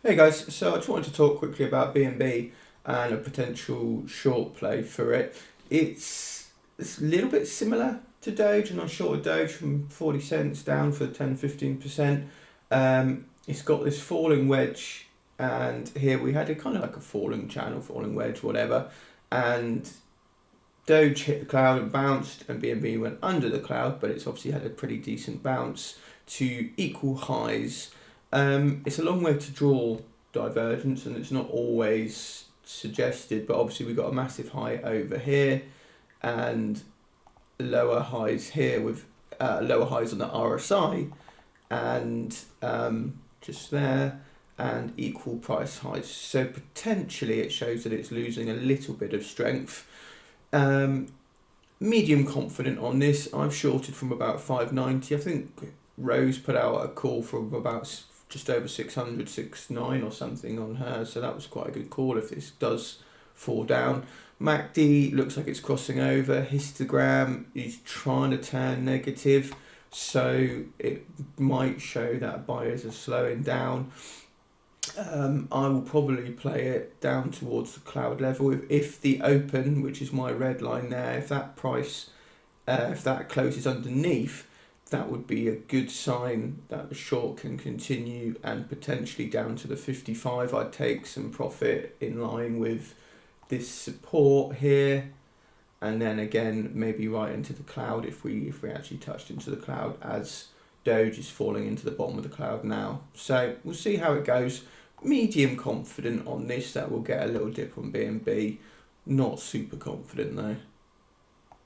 Hey guys, so I just wanted to talk quickly about BNB and a potential short play for it. It's a little bit similar to Doge, and I shorted Doge from 40 cents down for 10-15%. It's got this falling wedge, and here we had a kind of like a falling channel, falling wedge, whatever, and Doge hit the cloud and bounced, and BNB went under the cloud, but it's obviously had a pretty decent bounce to equal highs. It's a long way to draw divergence, and it's not always suggested, but obviously we got a massive high over here and lower highs here with lower highs on the RSI and just there, and equal price highs. So potentially it shows that it's losing a little bit of strength. Medium confident on this. I've shorted from about 590. I think Rose put out a call from about just over 600, 6.9 or something on her, so that was quite a good call if this does fall down. MACD looks like it's crossing over. Histogram is trying to turn negative, so it might show that buyers are slowing down. I will probably play it down towards the cloud level. If the open, which is my red line there, if that price, if that closes underneath, that would be a good sign that the short can continue, and potentially down to the 55. I'd take some profit in line with this support here, and then again maybe right into the cloud if we actually touched into the cloud, as Doge is falling into the bottom of the cloud now. So we'll see how it goes. Medium confident on this that we'll get a little dip on BNB. Not super confident though.